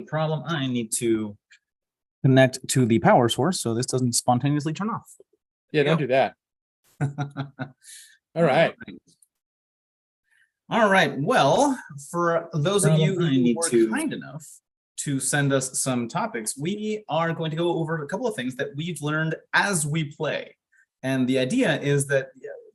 the problem. I need to connect to the power source so this doesn't spontaneously turn off. Yeah, don't do that. All right. All right. Well, for those of you who need were kind enough to send us some topics, we are going to go over a couple of things that we've learned as we play. And the idea is that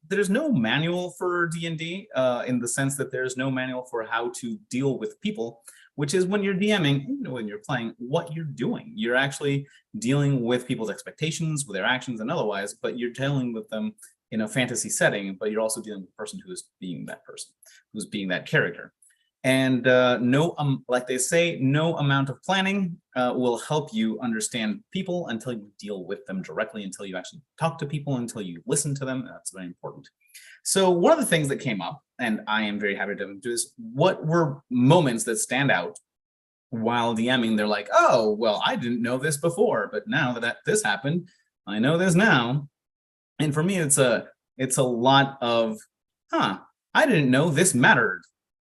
there's no manual for D&D in the sense that there's no manual for how to deal with people, which is when you're DMing, when you're playing, what you're doing. You're actually dealing with people's expectations, with their actions and otherwise, but you're dealing with them in a fantasy setting, but you're also dealing with a person who is being that person, who's being that character. And like they say, no amount of planning will help you understand people until you deal with them directly, until you actually talk to people, until you listen to them. That's very important. So one of the things that came up, and I am very happy to do is, what were moments that stand out while DMing? They're like, oh, well, I didn't know this before, but now that this happened, I know this now. And for me, it's a lot of, I didn't know this mattered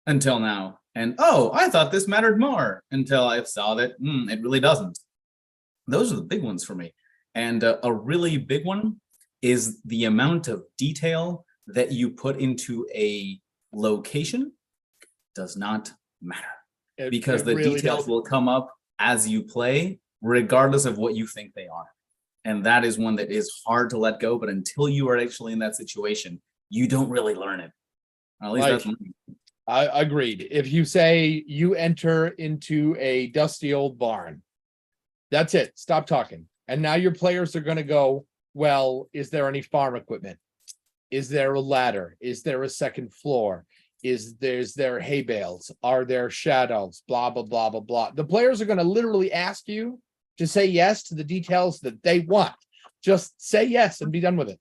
until now. And oh, I thought this mattered more until I saw that it really doesn't. Those are the big ones for me. And a really big one is the amount of detail that you put into a location does not matter. Because the really details will come up as you play, regardless of what you think they are. And that is one that is hard to let go, but until you are actually in that situation, you don't really learn it. At least that's one. I agreed. If you say you enter into a dusty old barn, that's it. Stop talking. And now your players are going to go, well, is there any farm equipment? Is there a ladder? Is there a second floor? Is there hay bales? Are there shadows? Blah, blah, blah, blah, blah. The players are going to literally ask you to say yes to the details that they want. Just say yes and be done with it.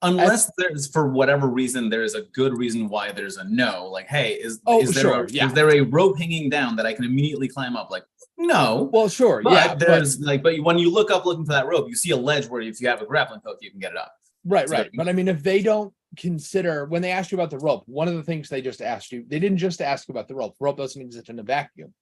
Unless there's, for whatever reason, there is a good reason why there's a no. Like, hey, is there a rope hanging down that I can immediately climb up? Like, no. Well, sure, but but when you look up looking for that rope, you see a ledge where if you have a grappling hook, you can get it up. Right. But I mean, if they don't consider, when they ask you about the rope, one of the things they just asked you, they didn't just ask about the rope. Rope doesn't exist in a vacuum.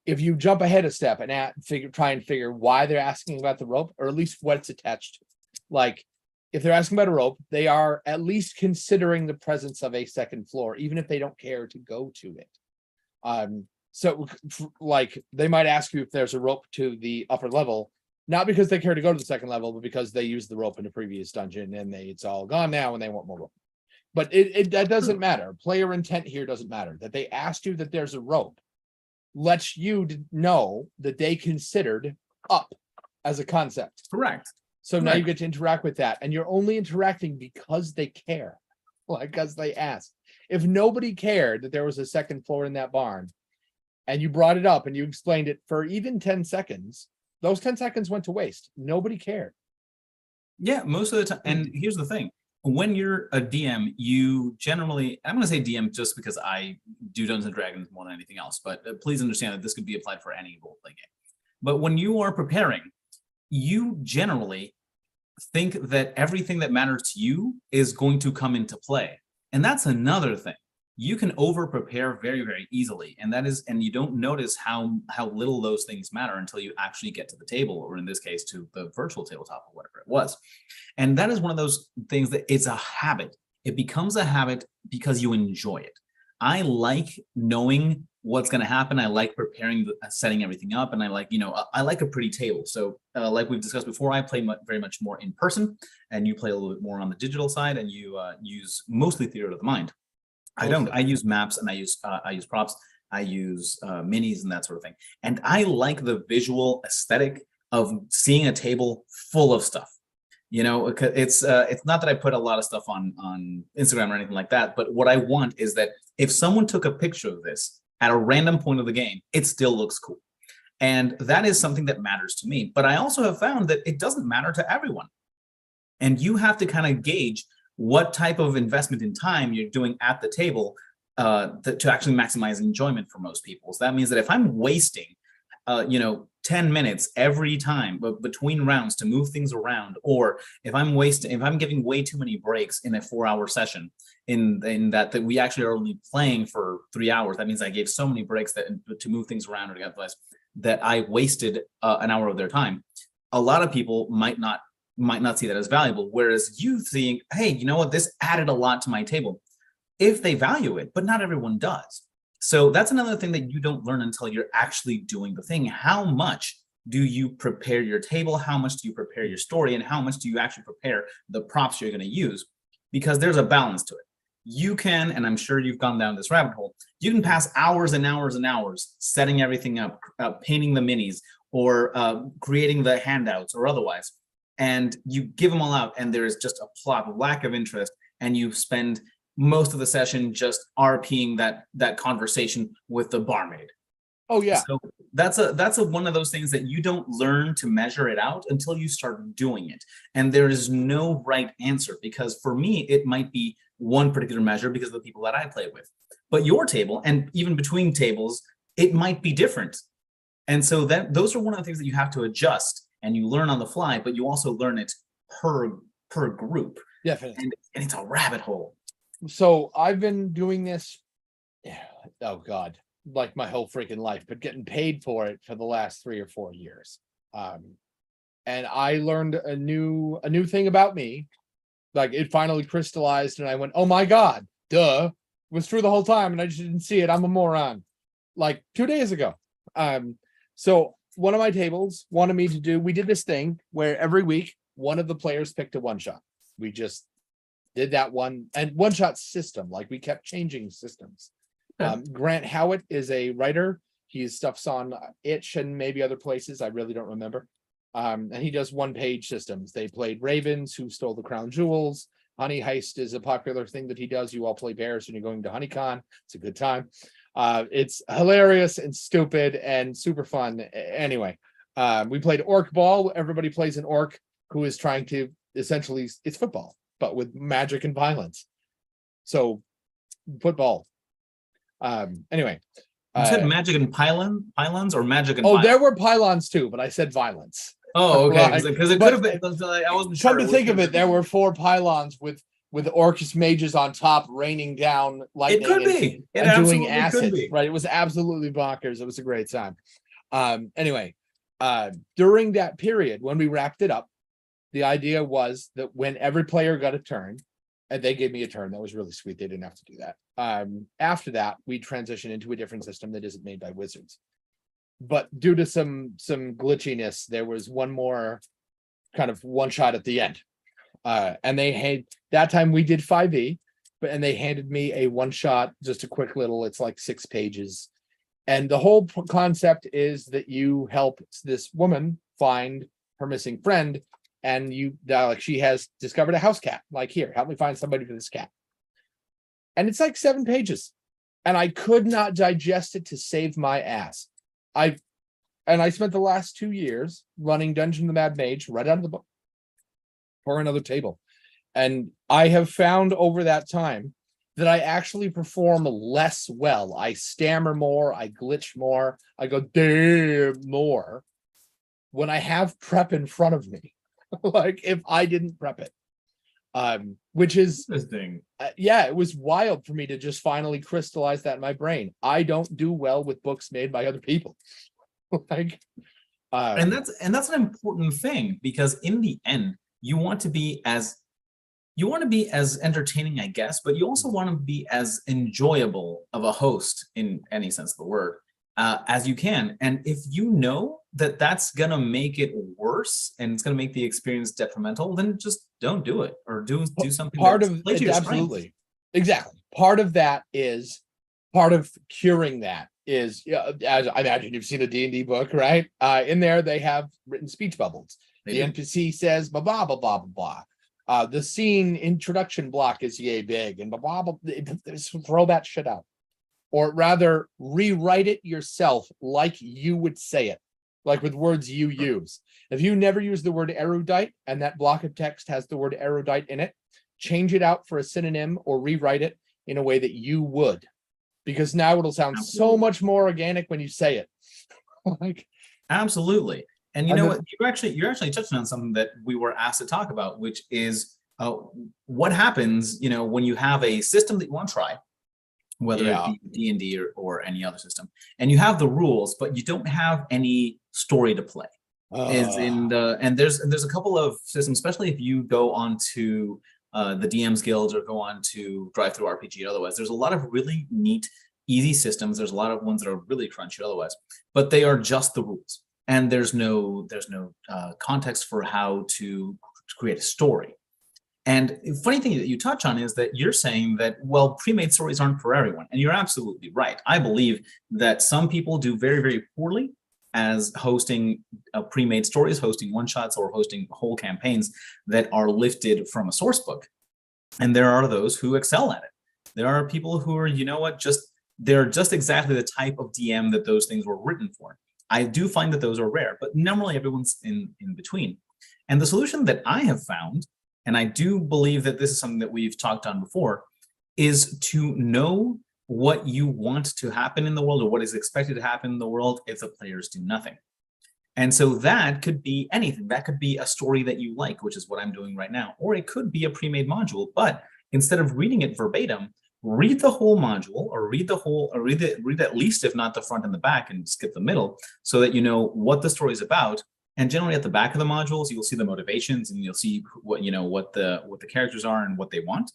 If you jump ahead a step and try and figure why they're asking about the rope, or at least what it's attached to. Like, if they're asking about a rope, they are at least considering the presence of a second floor, even if they don't care to go to it. So like, they might ask you if there's a rope to the upper level, not because they care to go to the second level, but because they used the rope in the previous dungeon and it's all gone now and they want more rope. But that doesn't matter. Player intent here doesn't matter. That they asked you that there's a rope lets you know that they considered up as a concept. Correct. So now you get to interact with that, and you're only interacting because they care, like, because they asked. If nobody cared that there was a second floor in that barn, and you brought it up and you explained it for even 10 seconds, those 10 seconds went to waste. Nobody cared. Yeah, most of the time. And here's the thing. When you're a DM, you generally, I'm going to say DM just because I do Dungeons and Dragons more than anything else, but please understand that this could be applied for any role-playing game. But when you are preparing, you generally think that everything that matters to you is going to come into play. And that's another thing. You can over-prepare very, very easily. And you don't notice how little those things matter until you actually get to the table, or in this case, to the virtual tabletop or whatever it was. And that is one of those things that it's a habit. It becomes a habit because you enjoy it. I like knowing what's going to happen. I like preparing, setting everything up, and I like, I like a pretty table. So like we've discussed before, I play very much more in person, and you play a little bit more on the digital side, and you use mostly theater of the mind. I don't. I use maps, and I use props. I use minis and that sort of thing. And I like the visual aesthetic of seeing a table full of stuff. It's not that I put a lot of stuff on Instagram or anything like that, but what I want is that if someone took a picture of this at a random point of the game, it still looks cool. And that is something that matters to me. But I also have found that it doesn't matter to everyone. And you have to kind of gauge what type of investment in time you're doing at the table to actually maximize enjoyment for most people. So that means that if I'm wasting 10 minutes every time between rounds to move things around, or if I'm giving way too many breaks in a 4-hour session, in that we actually are only playing for 3 hours, that means I gave so many breaks to move things around or to get advice. that I wasted an hour of their time, a lot of people might not see that as valuable. Whereas you think, hey, you know what, this added a lot to my table, if they value it, but not everyone does. So that's another thing that you don't learn until you're actually doing the thing. How much do you prepare your table? How much do you prepare your story? And how much do you actually prepare the props you're going to use? Because there's a balance to it. You can, and I'm sure you've gone down this rabbit hole, you can pass hours and hours and hours setting everything up, painting the minis, or creating the handouts or otherwise. And you give them all out and there is just a plot, lack of interest, and you spend most of the session just RPing that conversation with the barmaid. Oh yeah. So that's a one of those things that you don't learn to measure it out until you start doing it. And there is no right answer, because for me, it might be one particular measure because of the people that I play with. But your table, and even between tables, it might be different. And so those are one of the things that you have to adjust, and you learn on the fly, but you also learn it per group. Definitely. And it's a rabbit hole. So I've been doing this, oh God, like my whole freaking life, but getting paid for it for the last 3 or 4 years. And I learned a new thing about me. Like, it finally crystallized and I went, oh my God, duh, it was true the whole time and I just didn't see it. I'm a moron. Like 2 days ago. So one of my tables wanted me to do, we did this thing where every week one of the players picked a one shot. We just did that one and one shot system. Like, we kept changing systems. Grant Howitt is a writer. His stuff's on Itch and maybe other places. I really don't remember. And he does one-page systems. They played Ravens, Who Stole the Crown Jewels. Honey Heist is a popular thing that he does. You all play bears when you're going to HoneyCon. It's a good time. It's hilarious and stupid and super fun. Anyway, we played Orc Ball. Everybody plays an orc who is trying to essentially, it's football, but with magic and violence. So football. Anyway. You said magic and pylons or magic and pylons? There were pylons too, but I said violence. Oh, okay. Because it could have been. I wasn't sure. Come to think of it, there were 4 pylons with orcish mages on top raining down lightning. It could be. And doing acid. Right. It was absolutely bonkers. It was a great time. Anyway, during that period when we wrapped it up, the idea was that when every player got a turn, and they gave me a turn, that was really sweet. They didn't have to do that. After that, we transitioned into a different system that isn't made by wizards. But due to some glitchiness, there was one more kind of one shot at the end. And they had, that time we did 5e, and they handed me a one shot, just a quick little, it's like 6 pages. And the whole concept is that you help this woman find her missing friend. And you like, she has discovered a house cat. Like, here, help me find somebody for this cat. And it's like 7 pages. And I could not digest it to save my ass. I spent the last 2 years running Dungeon the Mad Mage right out of the book for another table. And I have found over that time that I actually perform less well. I stammer more, I glitch more, I go damn more when I have prep in front of me. Like, if I didn't prep it, which is this thing. Yeah, it was wild for me to just finally crystallize that in my brain. I don't do well with books made by other people. Like, and that's an important thing, because in the end, you want to be as entertaining, I guess, but you also want to be as enjoyable of a host in any sense of the word as you can. And if you know that that's gonna make it worse and it's gonna make the experience detrimental, then just don't do it, or do something. Part of it, absolutely, exactly. Part of that is part of curing that is, as I imagine you've seen a D&D book, right? In there they have written speech bubbles. The NPC says blah blah blah blah blah blah. The scene introduction block is yay big and blah blah blah. Just throw that shit out, or rather rewrite it yourself like you would say it, like with words you use. If you never use the word erudite and that block of text has the word erudite in it, change it out for a synonym or rewrite it in a way that you would, because now it'll sound so much more organic when you say it. Like, absolutely. And you know what, you're actually touching on something that we were asked to talk about, which is what happens, when you have a system that you want to try, whether it Yeah. be D&D or any other system. And you have the rules, but you don't have any story to play. Is in the and there's a couple of systems, especially if you go on to the DM's Guilds or go on to Drive Through RPG. Otherwise, there's a lot of really neat, easy systems. There's a lot of ones that are really crunchy otherwise, but they are just the rules, and there's no context for how to create a story. And the funny thing that you touch on is that you're saying that, well, pre-made stories aren't for everyone. And you're absolutely right. I believe that some people do very, very poorly as hosting pre-made stories, hosting one-shots, or hosting whole campaigns that are lifted from a source book. And there are those who excel at it. There are people who are, you know what, they're just exactly the type of DM that those things were written for. I do find that those are rare, but normally everyone's in between. And the solution that I have found, and I do believe that this is something that we've talked on before, is to know what you want to happen in the world or what is expected to happen in the world if the players do nothing. And so that could be anything. That could be a story that you like, which is what I'm doing right now, or it could be a pre-made module. But instead of reading it verbatim, read the whole module, or read at least, if not the front and the back, and skip the middle, so that you know what the story is about. And generally at the back of the modules, you'll see the motivations, and you'll see what the characters are and what they want,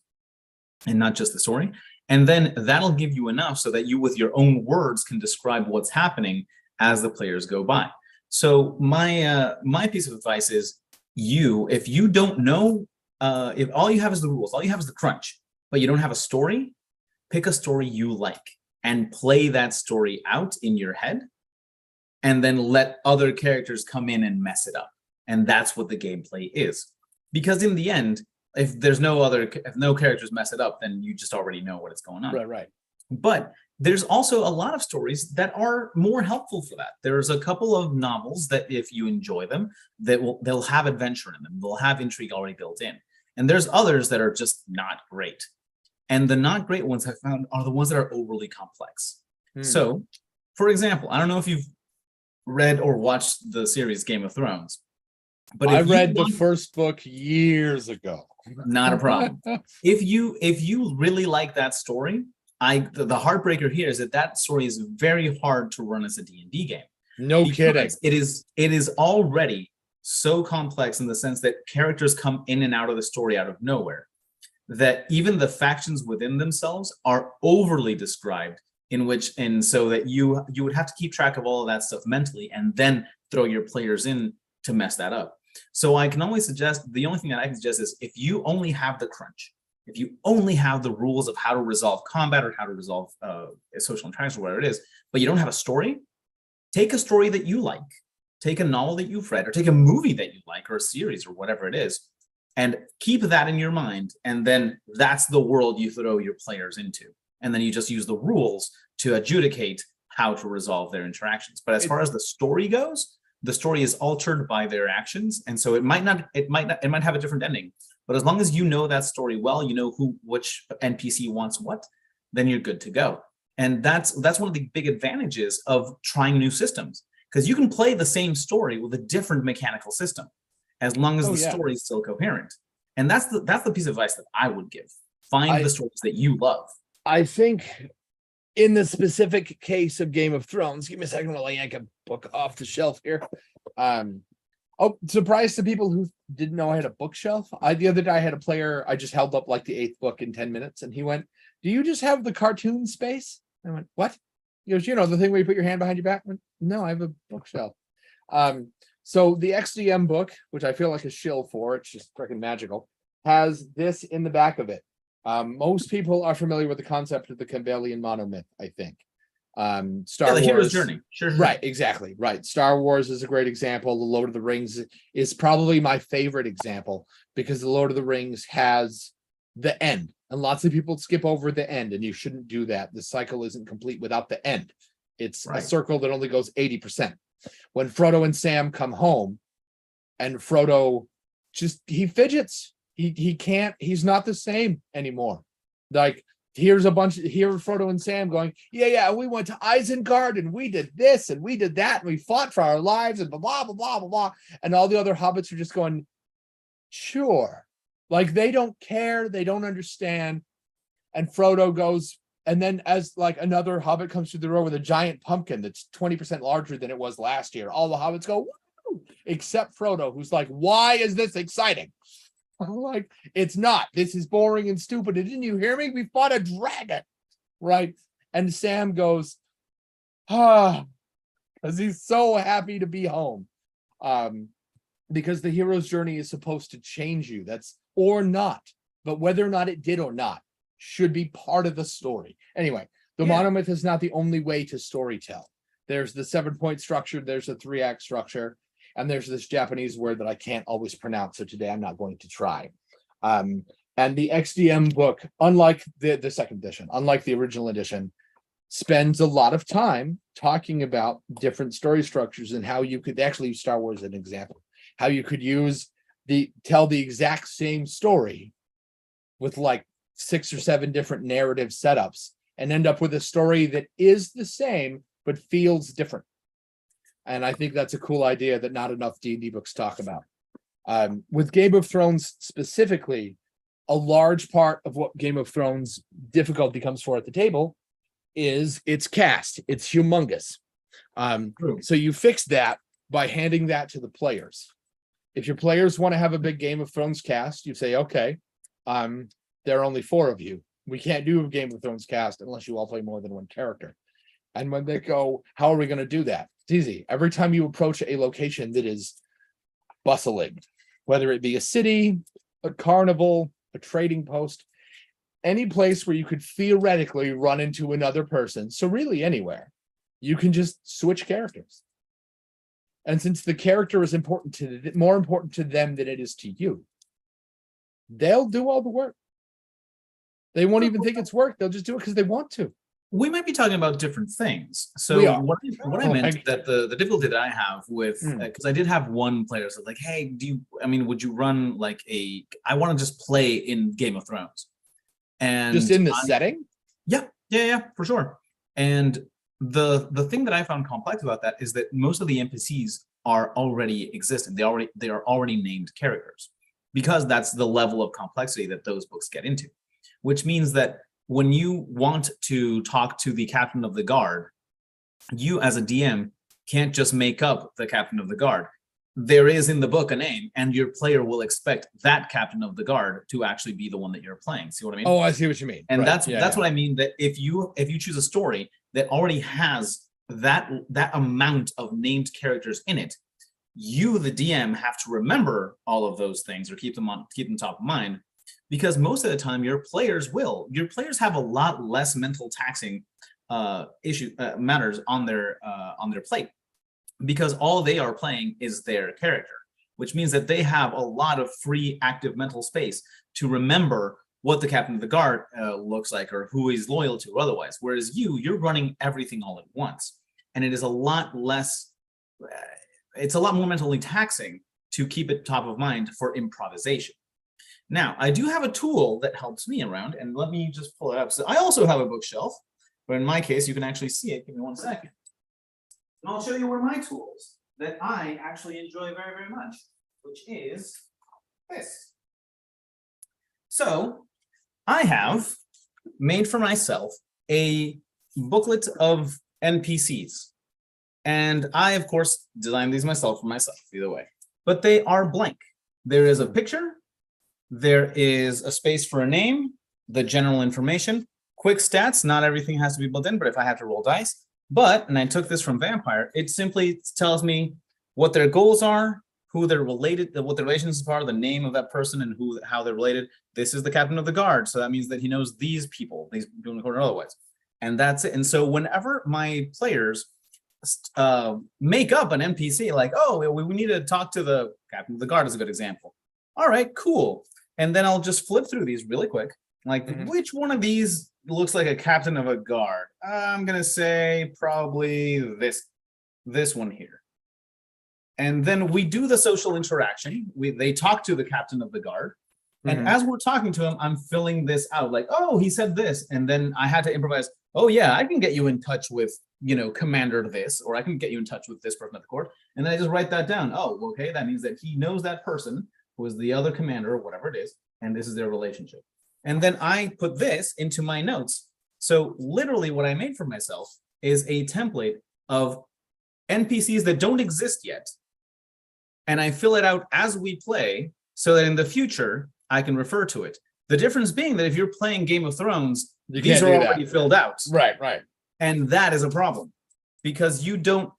and not just the story. And then that'll give you enough so that you, with your own words, can describe what's happening as the players go by. So my piece of advice is, if you don't know, if all you have is the rules, all you have is the crunch, but you don't have a story, pick a story you like and play that story out in your head, and then let other characters come in and mess it up. And that's what the gameplay is. Because in the end, if no characters mess it up, then you just already know what is going on. Right. But there's also a lot of stories that are more helpful for that. There's a couple of novels that, if you enjoy them, they'll have adventure in them. They'll have intrigue already built in. And there's others that are just not great. And the not great ones I've found are the ones that are overly complex. So, for example, I don't know if you've read or watched the series Game of Thrones, but I read the first book years ago. Not a problem. If you really like that story, the heartbreaker here is that story is very hard to run as a D&D game. No kidding. It is already so complex in the sense that characters come in and out of the story out of nowhere, that even the factions within themselves are overly described, and so that you would have to keep track of all of that stuff mentally and then throw your players in to mess that up. So I can only suggest, the only thing that I can suggest is, if you only have the crunch, if you only have the rules of how to resolve combat or how to resolve social interactions or whatever it is, but you don't have a story, take a story that you like, take a novel that you've read, or take a movie that you like, or a series, or whatever it is, and keep that in your mind. And then that's the world you throw your players into. And then you just use the rules to adjudicate how to resolve their interactions. But as far as the story goes, the story is altered by their actions, and so it might have a different ending. But as long as you know that story well, you know which NPC wants what, then you're good to go. And that's one of the big advantages of trying new systems, because you can play the same story with a different mechanical system, as long as the story is still coherent. And that's the piece of advice that I would give. Find the stories that you love. I think in the specific case of Game of Thrones, give me a second while I yank a book off the shelf here. Surprise to people who didn't know I had a bookshelf. The other day I had a player, I just held up like the 8th book in 10 minutes, and he went, "Do you just have the cartoon space?" I went, "What?" He goes, "You know, the thing where you put your hand behind your back?" I went, "No, I have a bookshelf." So the XDM book, which I feel like a shill for, it's just freaking magical, has this in the back of it. Most people are familiar with the concept of the Campbellian monomyth, I think. Star Wars, the hero's journey. Sure. Right, exactly. Right. Star Wars is a great example. The Lord of the Rings is probably my favorite example, because the Lord of the Rings has the end, and lots of people skip over the end, and you shouldn't do that. The cycle isn't complete without the end. It's a circle that only goes 80%. When Frodo and Sam come home, and Frodo he fidgets. He's not the same anymore. Like, here's Frodo and Sam going, yeah, we went to Isengard and we did this and we did that and we fought for our lives and blah, blah, blah, blah, blah. And all the other hobbits are just going, sure. Like, they don't care. They don't understand. And Frodo goes, And then as like another hobbit comes through the door with a giant pumpkin that's 20% larger than it was last year, all the hobbits go, woo! Except Frodo, who's like, why is this exciting? I'm like, it's not. This is boring and stupid. Didn't you hear me? We fought a dragon, right? And Sam goes, because he's so happy to be home. Because the hero's journey is supposed to change you. That's or not, but whether or not it did or not should be part of the story. Anyway, the monomyth is not the only way to storytell. There's the 7-point structure, there's a 3-act structure, and there's this Japanese word that I can't always pronounce, so today I'm not going to try. And the XDM book, unlike the second edition, unlike the original edition, spends a lot of time talking about different story structures and how you could actually use Star Wars as an example, how you could tell the exact same story with like 6 or 7 different narrative setups and end up with a story that is the same but feels different. And I think that's a cool idea that not enough D&D books talk about. With Game of Thrones specifically, a large part of what Game of Thrones difficulty comes for at the table is its cast. It's humongous. So you fix that by handing that to the players. If your players want to have a big Game of Thrones cast, you say, okay, there are only 4 of you. We can't do a Game of Thrones cast unless you all play more than one character. And when they go, how are we going to do that? It's easy. Every time you approach a location that is bustling, whether it be a city, a carnival, a trading post, any place where you could theoretically run into another person, so really anywhere, you can just switch characters. And since the character is more important to them than it is to you, they'll do all the work. They won't even think it's work. They'll just do it because they want to. We might be talking about different things. So what I meant that the difficulty that I have with, because I did have one player that's like, hey, would you run like I want to just play in Game of Thrones. And just in the setting? Yeah, for sure. And the thing that I found complex about that is that most of the NPCs are already existing. They are already named characters, because that's the level of complexity that those books get into, which means that when you want to talk to the captain of the guard, you as a DM can't just make up the captain of the guard. There is in the book a name, and your player will expect that captain of the guard to actually be the one that you're playing. See what I mean? Oh, I see what you mean. And that's what I mean, that if you choose a story that already has that amount of named characters in it, you, the DM, have to remember all of those things or keep them top of mind, because most of the time your players have a lot less mental taxing matters on their plate, because all they are playing is their character, which means that they have a lot of free active mental space to remember what the captain of the guard looks like or who he's loyal to or otherwise. Whereas you're running everything all at once, and it is a lot less, it's a lot more mentally taxing to keep it top of mind for improvisation. Now, I do have a tool that helps me around, and let me just pull it up. So I also have a bookshelf, but in my case, you can actually see it. Give me 1 second. And I'll show you one of my tools that I actually enjoy very, very much, which is this. So I have made for myself a booklet of NPCs. And I, of course, designed these myself for myself, either way. But they are blank. There is a picture. There is a space for a name, the general information, quick stats. Not everything has to be built in, but if I have to roll dice. And I took this from Vampire, it simply tells me what their goals are, who they're related, what their relationships are, the name of that person, and how they're related. This is the captain of the guard, so that means that he knows these people, these doing the corner otherwise. And that's it. And so whenever my players make up an NPC, like, oh, we need to talk to the captain of the guard is a good example. All right, cool. And then I'll just flip through these really quick. Like, which one of these looks like a captain of a guard? I'm going to say probably this one here. And then we do the social interaction. They talk to the captain of the guard. And as we're talking to him, I'm filling this out. Like, oh, he said this. And then I had to improvise. Oh, yeah, I can get you in touch with, commander this, or I can get you in touch with this person at the court. And then I just write that down. Oh, okay, that means that he knows that person who is the other commander or whatever it is. And this is their relationship. And then I put this into my notes So literally what I made for myself is a template of NPCs that don't exist yet. And I fill it out as we play so that in the future I can refer to it. The difference being that if you're playing Game of Thrones, these are already filled out. Right, right. And that is a problem because you don't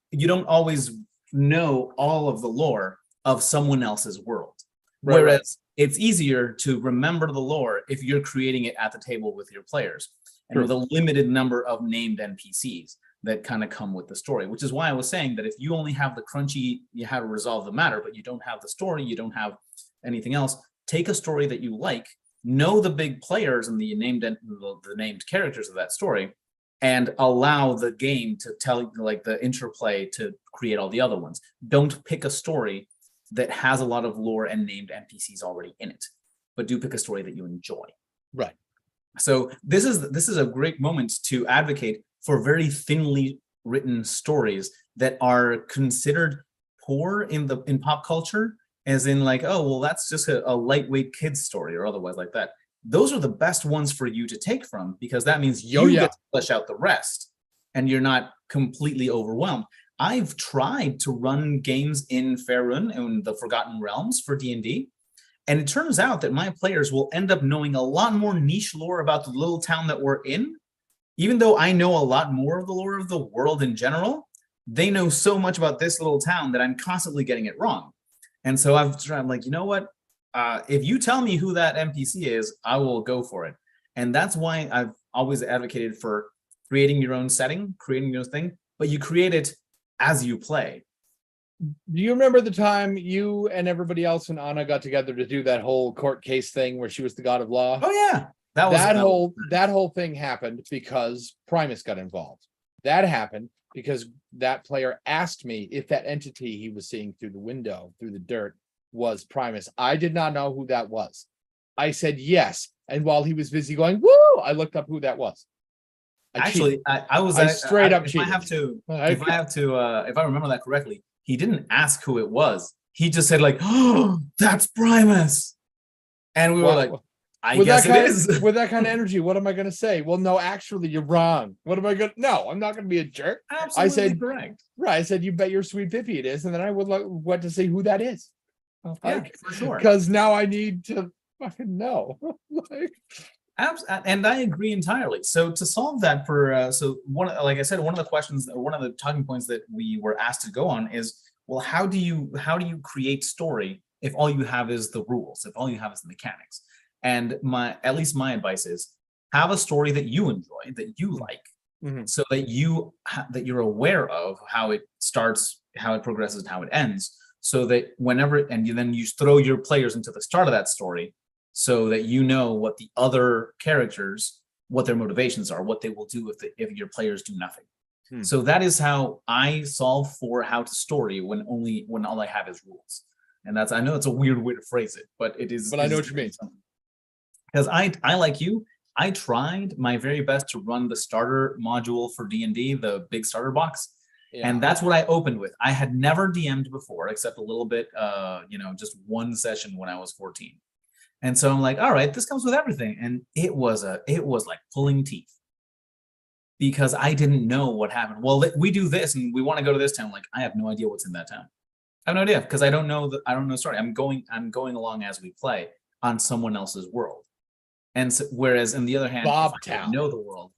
always know all of the lore of someone else's world. Right, Whereas it's easier to remember the lore if you're creating it at the table with your players and with a limited number of named NPCs that kind of come with the story, which is why I was saying that if you only have the crunchy, you have to resolve the matter, but you don't have the story, you don't have anything else, take a story that you like, know the big players and the named characters of that story, and allow the game to tell, like the interplay to create all the other ones. Don't pick a story that has a lot of lore and named NPCs already in it, but do pick a story that you enjoy. Right. So this is a great moment to advocate for very thinly written stories that are considered poor in pop culture, as in like, oh, well, that's just a lightweight kid's story or otherwise like that. Those are the best ones for you to take from, because that means you get to flesh out the rest and you're not completely overwhelmed. I've tried to run games in Faerun and the Forgotten Realms for D&D, and it turns out that my players will end up knowing a lot more niche lore about the little town that we're in. Even though I know a lot more of the lore of the world in general, they know so much about this little town that I'm constantly getting it wrong. And so I'm like, you know what? If you tell me who that NPC is, I will go for it. And that's why I've always advocated for creating your own setting, creating your own thing, but you create it as you play. Do you remember the time you and everybody else and Anna got together to do that whole court case thing where she was the god of law? Oh yeah. That whole thing happened because Primus got involved. That happened because that player asked me if that entity he was seeing through the window, through the dirt, was Primus. I did not know who that was. I said yes. And while he was busy going, woo, I looked up who that was. I straight up cheated. If I remember that correctly, he didn't ask who it was. He just said like, oh, that's Primus. And we were like, I guess it is. With that kind of energy, what am I going to say? Well, no, actually, you're wrong. What am I going to? No, I'm not going to be a jerk. Absolutely I said, correct. Right. I said, you bet your sweet Pippi it is. And then I would want to say who that is. Yeah, for sure. Because now I need to fucking know. And I agree entirely. So to solve that like I said, one of the questions, or one of the talking points that we were asked to go on is, well, how do you create story if all you have is the rules, if all you have is the mechanics? And at least my advice is, have a story that you enjoy, that you like, so that you're aware of how it starts, how it progresses, and how it ends, so that then you throw your players into the start of that story, so that you know what the other characters, what their motivations are, what they will do if your players do nothing. So that is how I solve for how to story when all I have is rules. And I know it's a weird way to phrase it, but it is. But I know what you mean. Because I like you, I tried my very best to run the starter module for D&D, the big starter box. Yeah. And that's what I opened with. I had never DM'd before, except a little bit, just one session when I was 14. And so I'm like, all right, this comes with everything. And it was like pulling teeth, because I didn't know what happened. Well, we do this and we want to go to this town. Like, I have no idea what's in that town. I have no idea, because I don't know story. I'm going along as we play on someone else's world. And so, whereas on the other hand, Bobtown, know the world.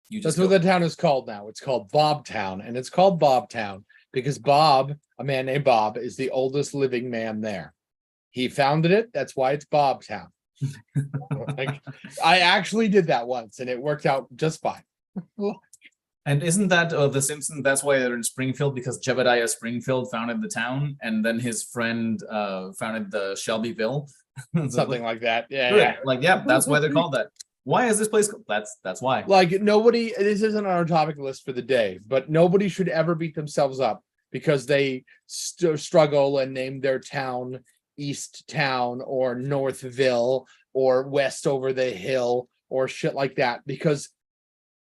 That's what the town is called now. It's called Bobtown, and it's called Bobtown because Bob, a man named Bob, is the oldest living man there. He founded it. That's why it's Bobtown. I actually did that once, and it worked out just fine. And isn't that The Simpsons? That's why they're in Springfield, because Jebediah Springfield founded the town, and then his friend founded the Shelbyville. Something like that. Yeah. That's why they're called that. Why is this place called? That's why. Like, nobody, this isn't on our topic list for the day, but nobody should ever beat themselves up because they struggle and name their town East Town or Northville or West Over the Hill or shit like that, because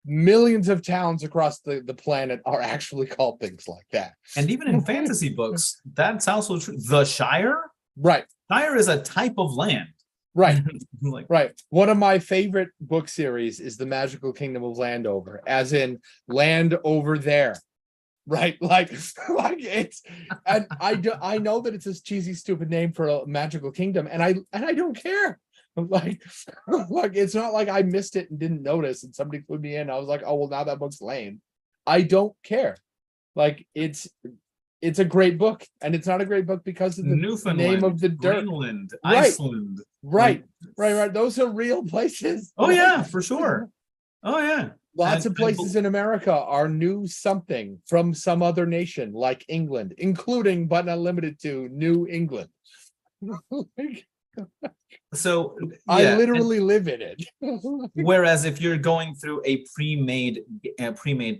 millions of towns across the planet are actually called things like that. And even in fantasy books, that's also true. The Shire? Right. Shire is a type of land. Right. Like, Right. One of my favorite book series is The Magical Kingdom of Landover, as in land over there. Right. Like it's, and I know that it's this cheesy, stupid name for a magical kingdom, and I don't care. Like, like it's not like I missed it and didn't notice and somebody put me in. I was like, oh well, now that book's lame. I don't care. Like it's a great book, and it's not a great book because of the name of Newfoundland, the dirt. Greenland, Right. Iceland. Right. Like, Right. Those are real places. oh Right? yeah, for sure. Oh yeah. Lots And of places in America are new something from some other nation, like England, including but not limited to New England. Like, so I yeah, and literally live in it. whereas if you're going through a pre-made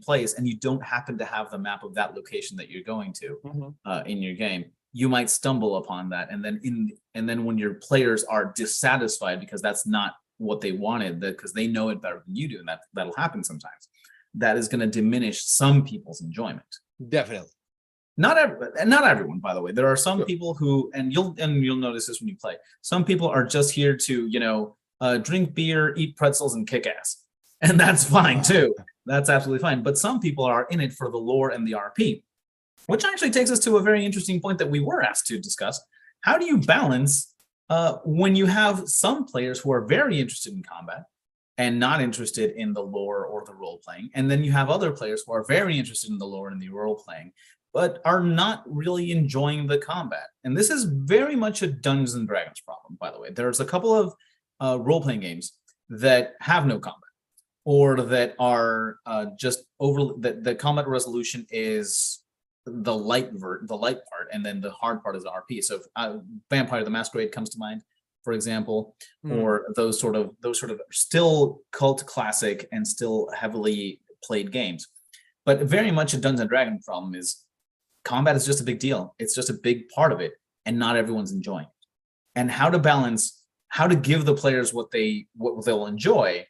place and you don't happen to have the map of that location that you're going to Mhm. in your game, you might stumble upon that, and then when your players are dissatisfied because that's not what they wanted, because they know it better than you do, and that'll happen sometimes. That is going to diminish some people's enjoyment. Definitely. Not everyone, by the way. There are some Sure. people who, and you'll notice this when you play. Some people are just here to, drink beer, eat pretzels, and kick ass, and that's fine too. That's absolutely fine. But some people are in it for the lore and the RP, which actually takes us to a very interesting point that we were asked to discuss. How do you balance when you have some players who are very interested in combat and not interested in the lore or the role playing, and then you have other players who are very interested in the lore and the role playing, but are not really enjoying the combat? And this is very much a Dungeons and Dragons problem, by the way. There's a couple of role playing games that have no combat, or that are just over that the combat resolution is the light part, and then the hard part is the RP. So Vampire the Masquerade comes to mind, for example, or those sort of still cult classic and still heavily played games. But very much a Dungeons and Dragons problem is combat is just a big deal. It's just a big part of it, and not everyone's enjoying it. And how to balance, how to give the players what they'll enjoy.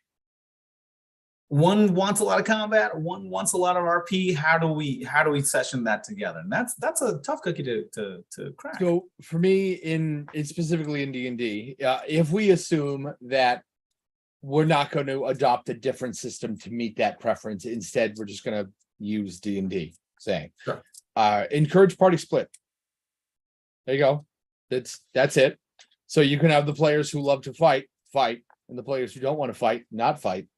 One wants a lot of combat, one wants a lot of RP. How do we session that together? And that's a tough cookie to crack. So for me, in specifically in D&D, if we assume that we're not going to adopt a different system to meet that preference, instead we're just going to use D&D, saying, Sure. Encourage party split. There you go. That's it. So you can have the players who love to fight, and the players who don't want to fight, not fight.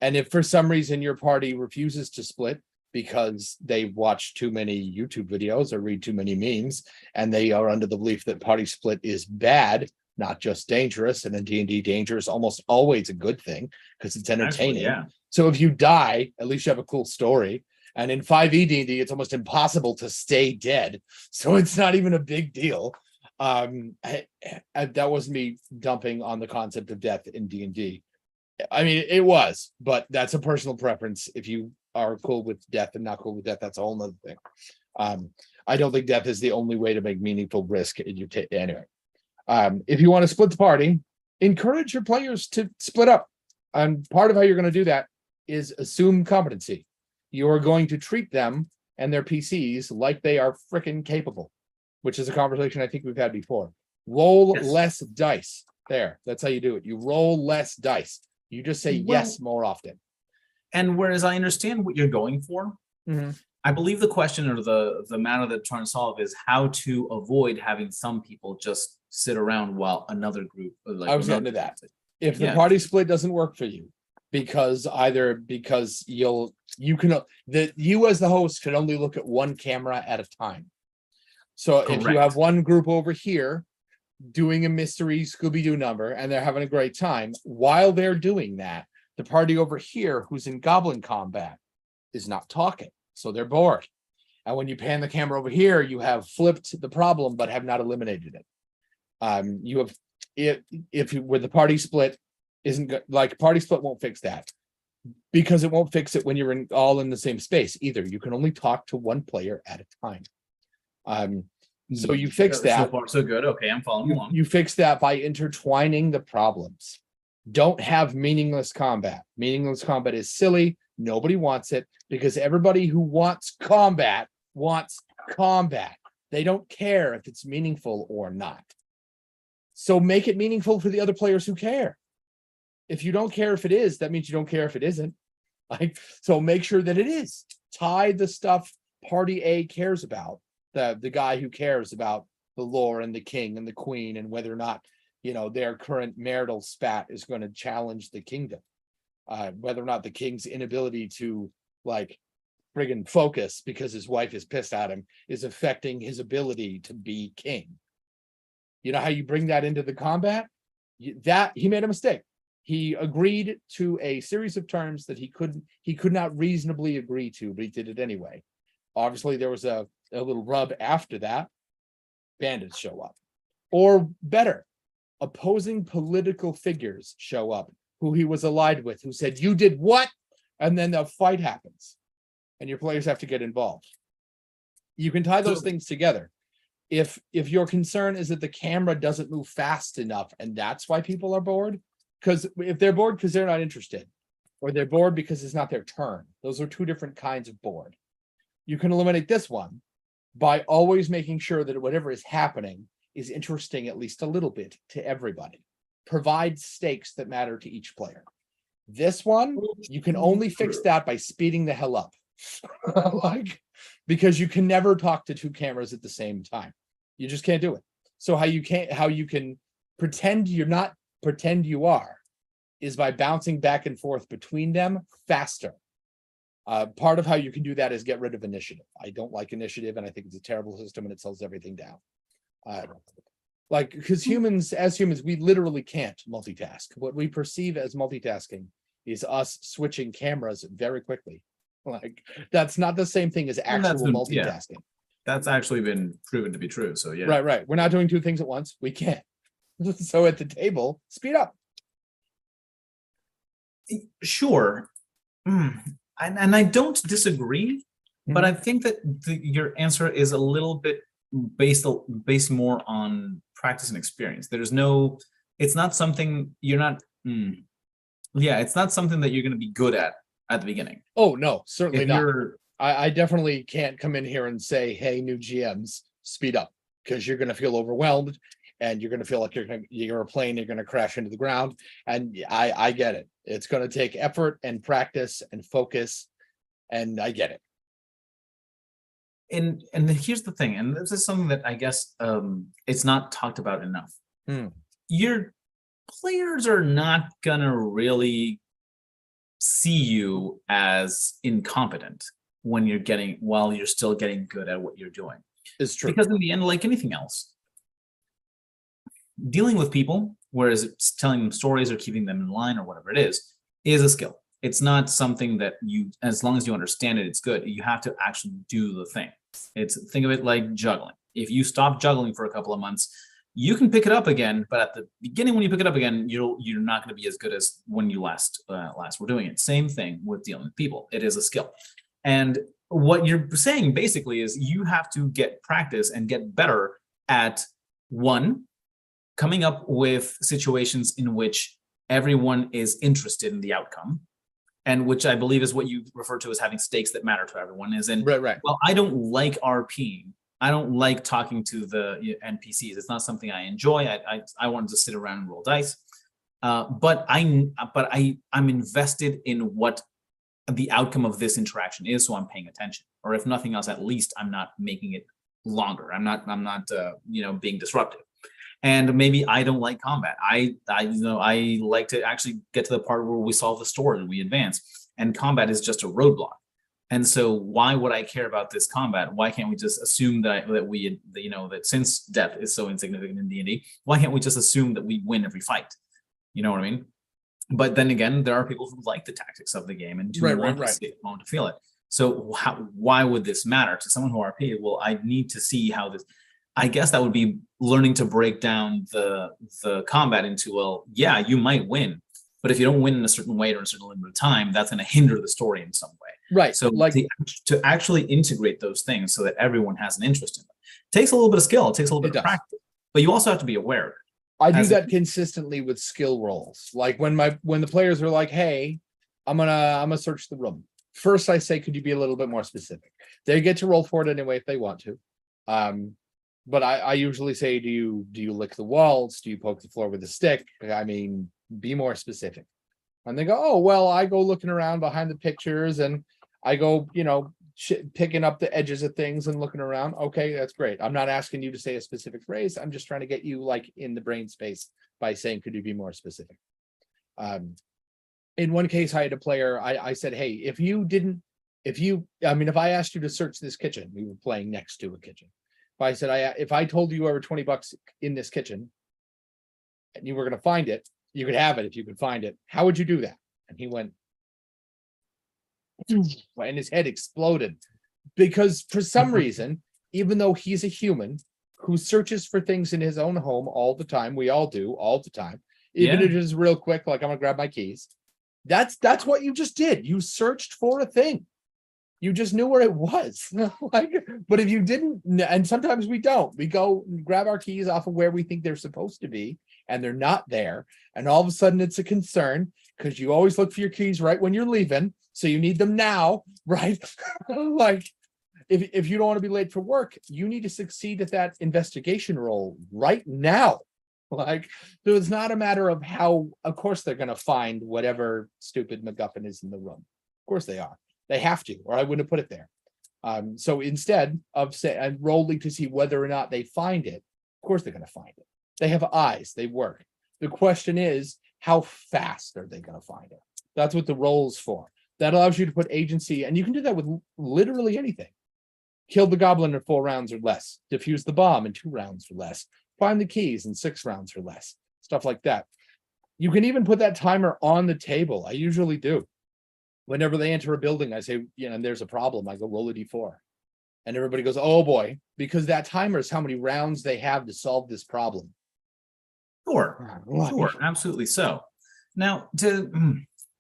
And if for some reason your party refuses to split because they watch too many YouTube videos or read too many memes, and they are under the belief that party split is bad, not just dangerous, and in D&D, danger is almost always a good thing because it's entertaining. Actually, yeah. So if you die, at least you have a cool story. And in 5e D&D, it's almost impossible to stay dead. So it's not even a big deal. That wasn't me dumping on the concept of death in D&D. I mean, it was, but that's a personal preference. If you are cool with death and not cool with death, that's a whole nother thing. I don't think death is the only way to make meaningful risk in your anyway. If you want to split the party, encourage your players to split up. And part of how you're going to do that is assume competency. You are going to treat them and their PCs like they are freaking capable, which is a conversation I think we've had before. Roll less dice. There, that's how you do it. You roll less dice. You just say yes more often. And whereas I understand what you're going for, I believe the question or the matter that trying to solve is how to avoid having some people just sit around while another group. I was getting to that. If the party split doesn't work for you, because you as the host can only look at one camera at a time. So if you have one group over here doing a mystery Scooby-Doo number and they're having a great time, while they're doing that, the party over here who's in goblin combat is not talking, so they're bored. And when you pan the camera over here, you have flipped the problem but have not eliminated it. You have where the party split isn't good, like party split won't fix that, because it won't fix it when you're all in the same space either. You can only talk to one player at a time. So you fix that. So far, so good. Okay, I'm following along. You fix that by intertwining the problems. Don't have meaningless combat. Meaningless combat is silly. Nobody wants it, because everybody who wants combat wants combat. They don't care if it's meaningful or not. So make it meaningful for the other players who care. If you don't care if it is, that means you don't care if it isn't. Like, so make sure that it is. Tie the stuff party A cares about, the guy who cares about the lore and the king and the queen and whether or not, their current marital spat is going to challenge the kingdom. Whether or not the king's inability to like friggin' focus because his wife is pissed at him is affecting his ability to be king. You know how you bring that into the combat? That he made a mistake. He agreed to a series of terms that he could not reasonably agree to, but he did it anyway. Obviously, there was a little rub after that. Bandits show up. Or better, opposing political figures show up who he was allied with, who said, "You did what?" And then the fight happens. And your players have to get involved. You can tie those things together. If your concern is that the camera doesn't move fast enough and that's why people are bored, because if they're bored because they're not interested, or they're bored because it's not their turn, those are two different kinds of bored. You can eliminate this one by always making sure that whatever is happening is interesting at least a little bit to everybody. Provide stakes that matter to each player. This one, you can only fix that by speeding the hell up. Because you can never talk to two cameras at the same time. You just can't do it. So how you can pretend you're not, pretend you are, is by bouncing back and forth between them faster. Part of how you can do that is get rid of initiative. I don't like initiative, and I think it's a terrible system, and it slows everything down. Because as humans, we literally can't multitask. What we perceive as multitasking is us switching cameras very quickly. Like, that's not the same thing as actual multitasking. Yeah. That's actually been proven to be true. So yeah. Right. We're not doing two things at once. We can't. So at the table, speed up. Sure. And I don't disagree, but I think that your answer is a little bit based more on practice and experience. It's not something you're not, it's not something that you're going to be good at the beginning. Oh, no, certainly not. I definitely can't come in here and say, hey, new GMs, speed up, because you're going to feel overwhelmed and you're going to feel like you're a plane, you're going to crash into the ground. And I get it. It's going to take effort and practice and focus, and I get it. And here's the thing, and this is something that I guess it's not talked about enough. Your players are not gonna really see you as incompetent while you're still getting good at what you're doing. It's true. Because in the end, like anything else, dealing with people, whereas it's telling them stories or keeping them in line or whatever it is a skill. It's not something that as long as you understand it, it's good. You have to actually do the thing. Think of it like juggling. If you stop juggling for a couple of months, you can pick it up again, but at the beginning, when you pick it up again, you're not going to be as good as when you last were doing it. Same thing with dealing with people. It is a skill. And what you're saying basically is you have to get practice and get better at, one, coming up with situations in which everyone is interested in the outcome, and which I believe is what you refer to as having stakes that matter to everyone. Is in, right. Well, I don't like RPing. I don't like talking to the NPCs. It's not something I enjoy. I wanted to sit around and roll dice. But I'm invested in what the outcome of this interaction is, so I'm paying attention. Or if nothing else, at least I'm not making it longer. I'm not being disruptive. And maybe I don't like combat. I like to actually get to the part where we solve the story and we advance. And combat is just a roadblock. And so why would I care about this combat? Why can't we just assume that since death is so insignificant in D&D, why can't we just assume that we win every fight? You know what I mean? But then again, there are people who like the tactics of the game and want to feel it. So why would this matter to someone who RP? Well, I need to see how this. I guess that would be learning to break down the combat into, well, yeah, you might win, but if you don't win in a certain way or in a certain limit of time, that's going to hinder the story in some way. Right. So to actually integrate those things so that everyone has an interest in them takes a little bit of skill. It takes a little bit of practice, but you also have to be aware of it. I do that consistently with skill rolls. Like when the players are like, "Hey, I'm gonna search the room." First, I say, "Could you be a little bit more specific?" They get to roll for it anyway if they want to. But I usually say, do you lick the walls? Do you poke the floor with a stick? I mean, be more specific. And they go, oh, well, I go looking around behind the pictures and I go, picking up the edges of things and looking around. Okay, that's great. I'm not asking you to say a specific phrase. I'm just trying to get you like in the brain space by saying, could you be more specific? In one case, I had a player, I said, hey, if I asked you to search this kitchen, we were playing next to a kitchen. If I told you over $20 in this kitchen and you were going to find it, you could have it if you could find it. How would you do that? And he went, and his head exploded because for some reason, even though he's a human who searches for things in his own home all the time, we all do all the time, even if it is real quick, like I'm gonna grab my keys. That's what you just did. You searched for a thing. You just knew where it was. But if you didn't, and sometimes we don't, we go grab our keys off of where we think they're supposed to be, and they're not there. And all of a sudden it's a concern because you always look for your keys right when you're leaving. So you need them now, right? Like if you don't want to be late for work, you need to succeed at that investigation role right now. Like, so it's not a matter of how, of course, they're going to find whatever stupid MacGuffin is in the room. Of course they are. They have to, or I wouldn't have put it there. So instead of rolling to see whether or not they find it, of course they're going to find it. They have eyes, they work. The question is, how fast are they going to find it? That's what the roll's for. That allows you to put agency, and you can do that with literally anything. Kill the goblin in 4 rounds or less. Defuse the bomb in 2 rounds or less. Find the keys in 6 rounds or less. Stuff like that. You can even put that timer on the table. I usually do. Whenever they enter a building, I say, and there's a problem, I go roll a d4. And everybody goes, oh boy, because that timer is how many rounds they have to solve this problem. Sure, absolutely. So now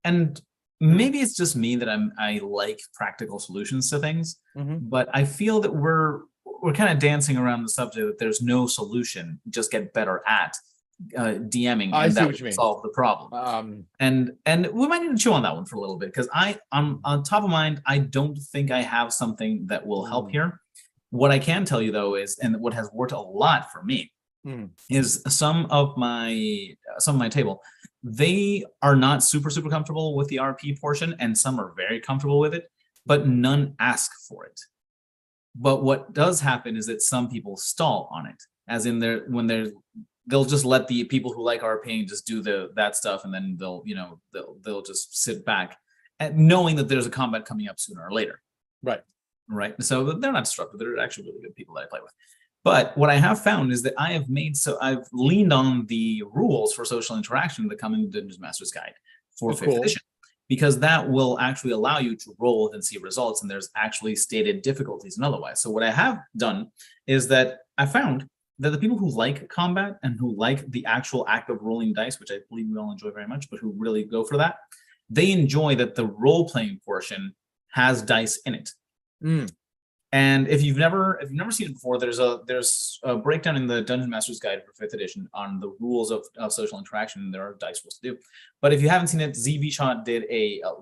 and maybe it's just me that I like practical solutions to things, but I feel that we're kind of dancing around the subject that there's no solution, just get better at DMing, and that would solve the problem. And we might need to chew on that one for a little bit, because I'm on top of mind. I don't think I have something that will help here. What I can tell you though is, and what has worked a lot for me, is some of my table, they are not super comfortable with the RP portion, and some are very comfortable with it, but none ask for it. But what does happen is that some people stall on it, as in they'll just let the people who like RPing just do that stuff, and then they'll just sit back, and knowing that there's a combat coming up sooner or later. Right. So they're not disruptive. They're actually really good people that I play with. But what I have found is that I've leaned on the rules for social interaction that come in the Dungeon Master's Guide for 5th edition, because that will actually allow you to roll and see results, and there's actually stated difficulties and otherwise. So what I have done is that I found that the people who like combat and who like the actual act of rolling dice, which I believe we all enjoy very much, but who really go for that, they enjoy that the role-playing portion has dice in it. And if you've never seen it before, there's a breakdown in the Dungeon Master's Guide for 5th edition on the rules of social interaction, and there are dice rules to do. But if you haven't seen it, ZV did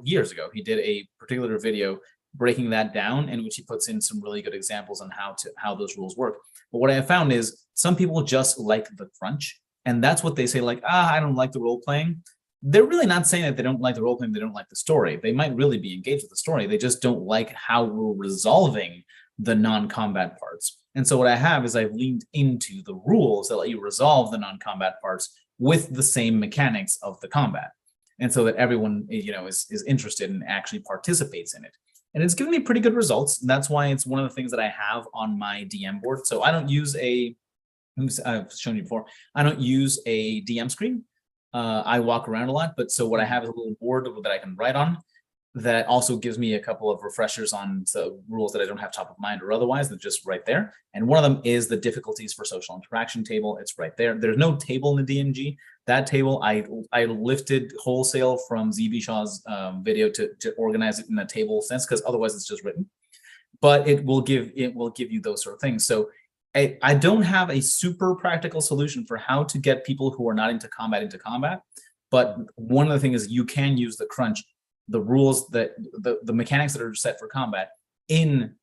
years ago, he did a particular video breaking that down, in which he puts in some really good examples on how those rules work. But what I have found is some people just like the crunch, and that's what they say, like, I don't like the role playing. They're really not saying that they don't like the role playing, they don't like the story. They might really be engaged with the story. They just don't like how we're resolving the non-combat parts. And so what I have is I've leaned into the rules that let you resolve the non-combat parts with the same mechanics of the combat. And so that everyone, is interested and actually participates in it. And it's given me pretty good results. That's why it's one of the things that I have on my DM board. So I don't use I've shown you before, I don't use a DM screen. I walk around a lot, but so what I have is a little board that I can write on, that also gives me a couple of refreshers on the rules that I don't have top of mind or otherwise, that just right there. And one of them is the difficulties for social interaction table. It's right there. There's no table in the DMG. That table I lifted wholesale from ZB Shaw's video to organize it in a table sense, because otherwise it's just written. But it will give you those sort of things. So I don't have a super practical solution for how to get people who are not into combat. But one of the things is you can use the crunch, the rules that the mechanics that are set for combat in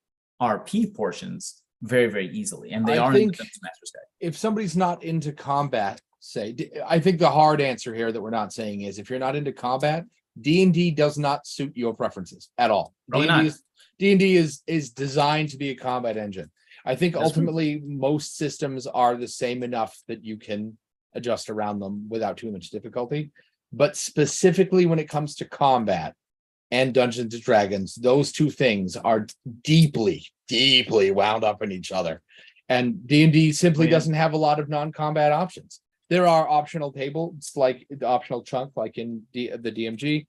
RP portions very, very easily, and they I are in the think Dungeon Master's Guide. if somebody's not into combat, say, I think the hard answer here that we're not saying is if you're not into combat, D&D does not suit your preferences at all. Probably D&D not. is D&D is designed to be a combat engine. I think That's true. ultimately most systems are the same enough that you can adjust around them without too much difficulty. But specifically when it comes to combat and Dungeons and Dragons, those two things are deeply, deeply wound up in each other. And D&D simply Yeah. doesn't have a lot of non-combat options. There are optional tables, like the optional chunk, like in the DMG,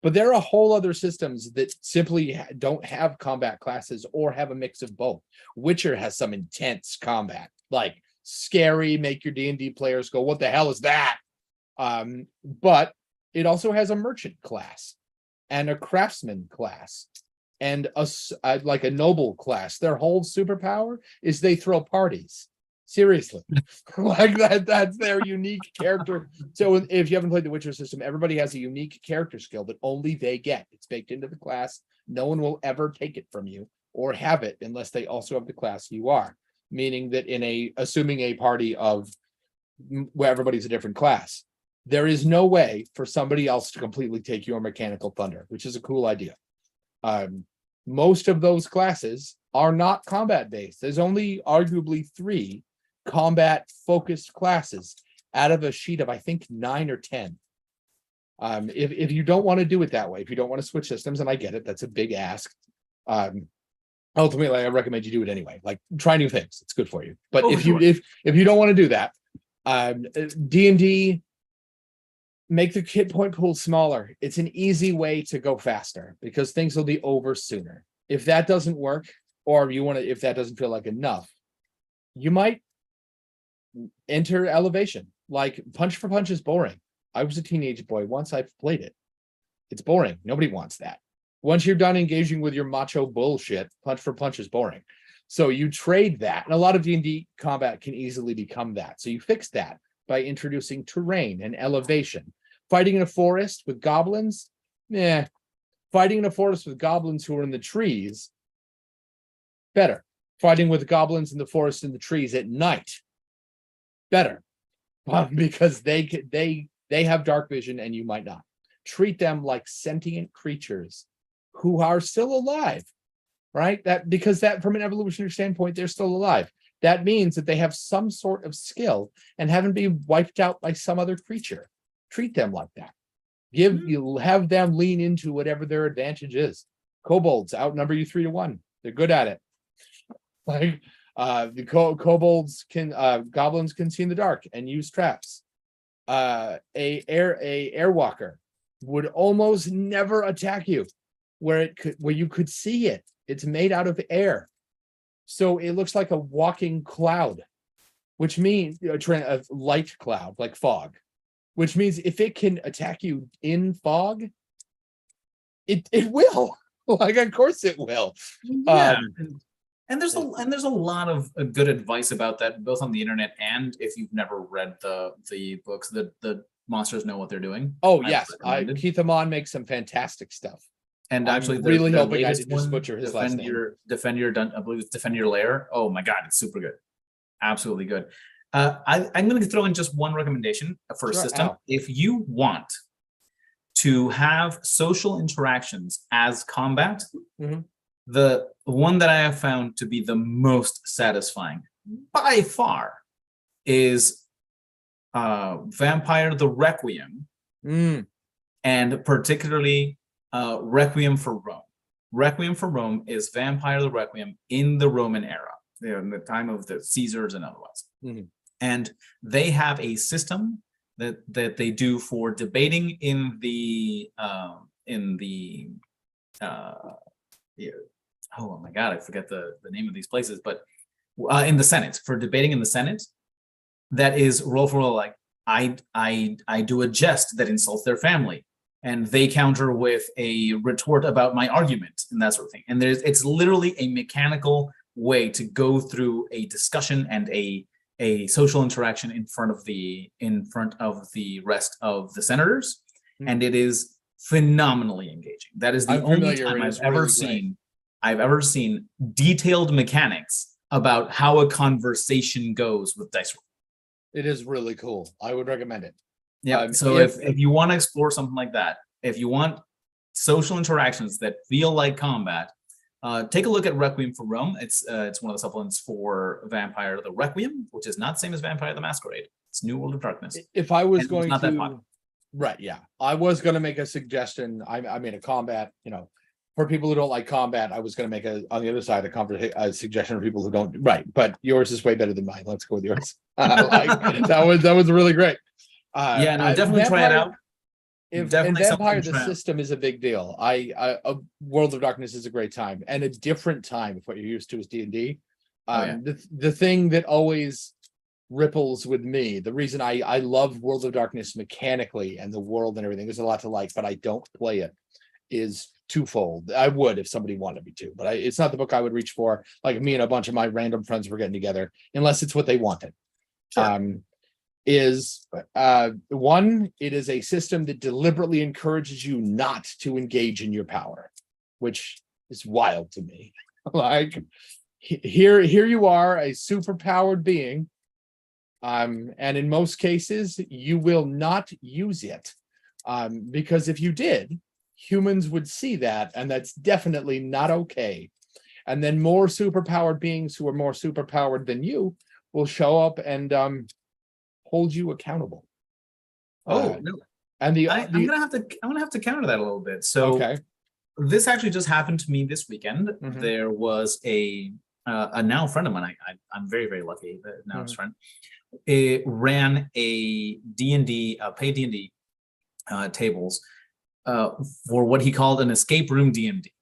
but there are whole other systems that simply don't have combat classes or have a mix of both. Witcher has some intense combat, like scary, make your D&D players go, "What the hell is that?" But it also has a merchant class and a craftsman class and like a noble class. Their whole superpower is they throw parties. Seriously, like that's their unique character. So if you haven't played the Witcher system, everybody has a unique character skill that only they get. It's baked into the class. No one will ever take it from you or have it unless they also have the class you are. Meaning that assuming a party of where everybody's a different class, there is no way for somebody else to completely take your mechanical thunder, which is a cool idea. Most of those classes are not combat based. There's only arguably 3 combat focused classes out of a sheet of, I think, 9 or 10. If you don't want to do it that way, if you don't want to switch systems, and I get it, that's a big ask. Ultimately, I recommend you do it anyway. Like, try new things; it's good for you. But if you don't want to do that, D&D, make the hit point pool smaller. It's an easy way to go faster because things will be over sooner. If that doesn't work, or if that doesn't feel like enough, you might enter elevation. Like Punch for Punch is boring. I was a teenage boy once. I've played it. It's boring. Nobody wants that. Once you're done engaging with your macho bullshit, Punch for Punch is boring. So you trade that, and a lot of D&D combat can easily become that. So you fix that by introducing terrain and elevation. Fighting in a forest with goblins, Fighting in a forest with goblins who are in the trees, better. Fighting with goblins in the forest and the trees at night, better, because they have dark vision and you might not. Treat them like sentient creatures who are still alive, right? Because from an evolutionary standpoint, they're still alive. That means that they have some sort of skill and haven't been wiped out by some other creature. Treat them like that. Have them lean into whatever their advantage is. Kobolds outnumber you 3-1. They're good at it. Like the kobolds goblins can see in the dark and use traps. A airwalker would almost never attack you where you could see it. It's made out of air, so it looks like a walking cloud, which means a light cloud like fog, which means if it can attack you in fog, it will. Like, of course it will. Yeah. And there's a lot of good advice about that, both on the internet and if you've never read the books. The monsters know what they're doing. Oh yes, Keith Amon makes some fantastic stuff. And actually, really hoping I didn't just butcher his last name. I believe it's Defend Your Lair. Oh my God, it's super good, absolutely good. I'm going to throw in just one recommendation for a system. If you want to have social interactions as combat, the one that I have found to be the most satisfying by far is Vampire the Requiem, and particularly Requiem for Rome. Requiem for Rome is Vampire the Requiem in the Roman era, in the time of the Caesars and otherwise. And they have a system that they do for debating in the oh my God, I forget the name of these places, but in the Senate, for debating in the Senate, that is roll for roll. Like I do a jest that insults their family, and they counter with a retort about my argument and that sort of thing. And it's literally a mechanical way to go through a discussion and a social interaction in front of the rest of the senators, and it is phenomenally engaging. That is the only time I've ever seen detailed mechanics about how a conversation goes with dice roll. It is really cool. I would recommend it. Yeah. So if you want to explore something like that, if you want social interactions that feel like combat, take a look at Requiem for Rome. It's one of the supplements for Vampire the Requiem, which is not the same as Vampire the Masquerade. It's New World of Darkness. If I was And going it's not that to, popular. right, yeah, I was going to make a suggestion. I made a combat, for people who don't like combat, I was going to make on the other side a suggestion for people who don't. Right, but yours is way better than mine. Let's go with yours. That was really great. Yeah, no, definitely try it out. And Definitely Vampire, something to the try out. system is a big deal. World of Darkness is a great time, and a different time if what you're used to is D&D. Yeah. The thing that always ripples with me, the reason I love World of Darkness mechanically and the world and everything, there's a lot to like, but I don't play it, is twofold. I would if somebody wanted me to, but it's not the book I would reach for. Like me and a bunch of my random friends were getting together, unless it's what they wanted. Sure. One, it is a system that deliberately encourages you not to engage in your power, which is wild to me. Like here you are, a super powered being, and in most cases you will not use it, because if you did, humans would see that, and that's definitely not okay. And then more superpowered beings who are more superpowered than you will show up and hold you accountable. Oh no. And I'm gonna have to counter that a little bit. So okay. This actually just happened to me this weekend. Mhm. There was a now friend of mine. I'm very, very lucky that now his friend. It ran a D&D, paid D&D tables for what he called an escape room DMD.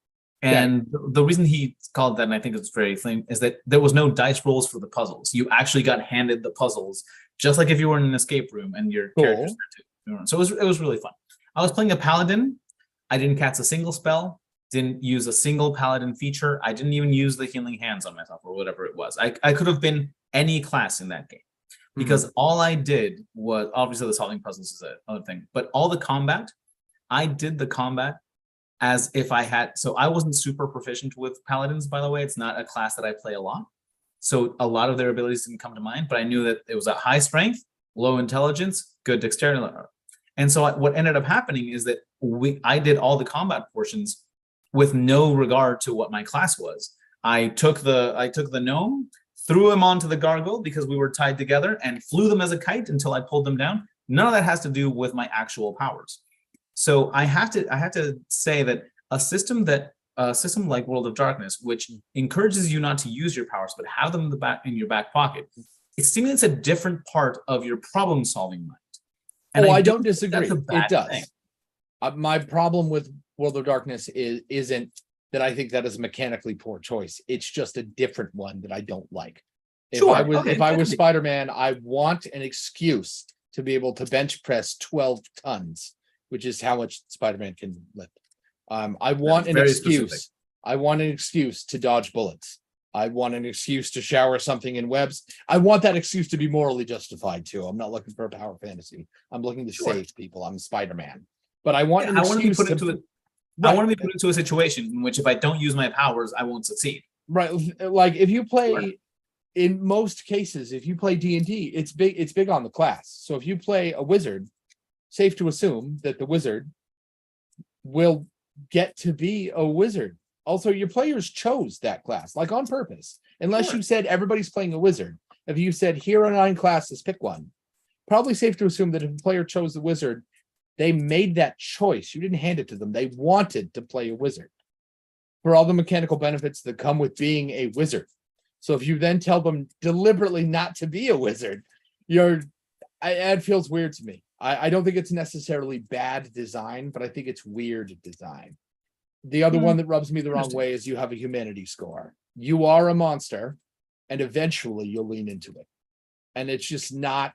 And the reason he called that, and I think it's very thing, is that there was no dice rolls for the puzzles. You actually got handed the puzzles, just like if you were in an escape room and your characters there too. So it was really fun. I was playing a paladin. I didn't cast a single spell, didn't use a single paladin feature. I didn't even use the healing hands on myself or whatever it was. I could have been any class in that game, because all I did was, obviously the solving puzzles is another thing, but all the combat, I did the combat as if I had, so I wasn't super proficient with paladins, by the way. It's not a class that I play a lot. So a lot of their abilities didn't come to mind, but I knew that it was a high strength, low intelligence, good dexterity. And so what ended up happening is that I did all the combat portions with no regard to what my class was. I took the gnome, threw him onto the gargoyle because we were tied together, and flew them as a kite until I pulled them down. None of that has to do with my actual powers. So I have to say that a system like World of Darkness, which encourages you not to use your powers but have them in your back pocket, it stimulates a different part of your problem solving mind. And I don't disagree. It does. Thing. My problem with World of Darkness isn't that I think that is a mechanically poor choice. It's just a different one that I don't like. If I was Spider-Man, I want an excuse to be able to bench press 12 tons, which is how much Spider-Man can lift. I want an excuse. Specific. I want an excuse to dodge bullets. I want an excuse to shower something in webs. I want that excuse to be morally justified too. I'm not looking for a power fantasy. I'm looking to save people. I'm Spider-Man. But I want an excuse I want to be put into a situation in which if I don't use my powers, I won't succeed. Right. Like if you play, in most cases, if you play D&D, it's big on the class. So if you play a wizard, safe to assume that the wizard will get to be a wizard. Also, your players chose that class, like on purpose. Unless you said everybody's playing a wizard. If you said here are 9 classes, pick one. Probably safe to assume that if a player chose the wizard, they made that choice. You didn't hand it to them. They wanted to play a wizard for all the mechanical benefits that come with being a wizard. So if you then tell them deliberately not to be a wizard, it feels weird to me. I don't think it's necessarily bad design, but I think it's weird design. The other one that rubs me the wrong way is you have a humanity score. You are a monster, and eventually you'll lean into it. And it's just not,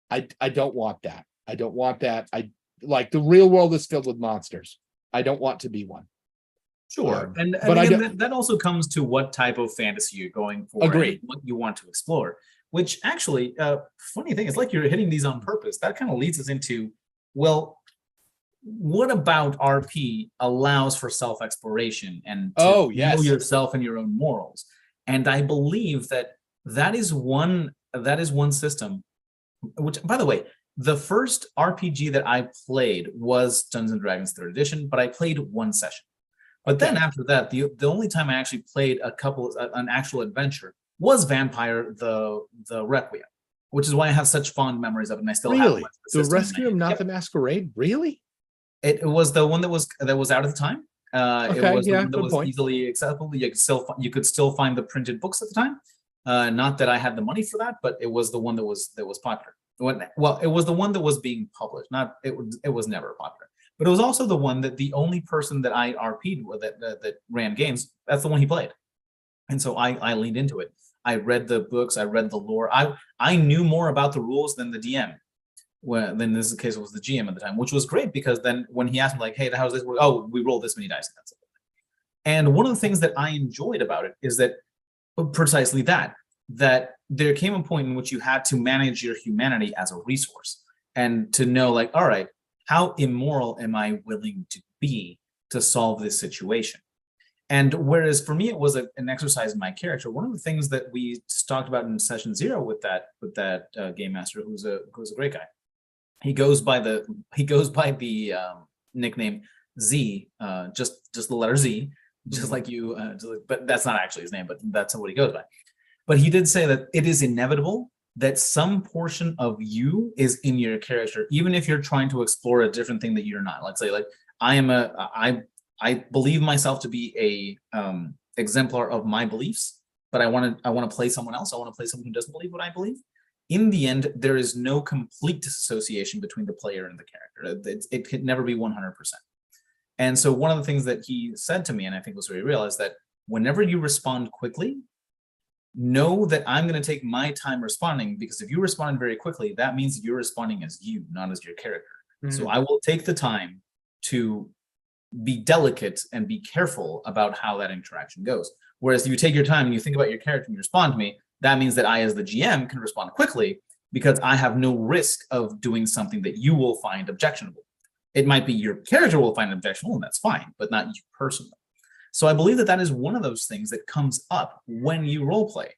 I don't want that. I don't want that. Like the real world is filled with monsters. I don't want to be one. Sure. But again, that also comes to what type of fantasy you're going for. Agreed. And what you want to explore, which actually, funny thing, it's like you're hitting these on purpose. That kind of leads us into, well, what about RP allows for self-exploration and to know yourself and your own morals? And I believe that that is one system, which, by the way, the first RPG that I played was Dungeons and Dragons 3rd edition, but I played one session. But then after that, the only time I actually played an actual adventure was Vampire the Requiem, which is why I have such fond memories of it, and I still have Really? the The system in my Rescue, head. not Yep. the Masquerade? Really? It was the one that was out at the time. It Okay, was the yeah, one that good was point. easily accessible. You could still find the printed books at the time. Not that I had the money for that, but it was the one that was popular. Well, it was the one that was being published. Not it was never popular, but it was also the one that the only person that I RP'd with that ran games. That's the one he played, and so I leaned into it. I read the books. I read the lore. I knew more about the rules than the DM. Well, then this case, it was the GM at the time, which was great because then when he asked me like, "Hey, how does this work?" Oh, we roll this many dice. That's it. And one of the things that I enjoyed about it is that precisely that there came a point in which you had to manage your humanity as a resource and to know like, all right, how immoral am I willing to be to solve this situation? And whereas for me it was an exercise in my character, one of the things that we talked about in session 0 with that game master who's a great guy. He goes by the nickname Z, just the letter Z, just like you. But that's not actually his name, but that's what he goes by. But he did say that it is inevitable that some portion of you is in your character, even if you're trying to explore a different thing that you're not. Let's say, like, I believe myself to be a exemplar of my beliefs, but I want to play someone else. I want to play someone who doesn't believe what I believe. In the end, there is no complete disassociation between the player and the character. It can never be 100%. And so one of the things that he said to me, and I think was very real, is that whenever you respond quickly, know that I'm going to take my time responding, because if you respond very quickly, that means that you're responding as you, not as your character. So I will take the time to be delicate and be careful about how that interaction goes. Whereas if you take your time and you think about your character and you respond to me, that means that I, as the GM, can respond quickly because I have no risk of doing something that you will find objectionable. It might be your character will find objectionable, and that's fine, but not you personally. So I believe that is one of those things that comes up when you role play.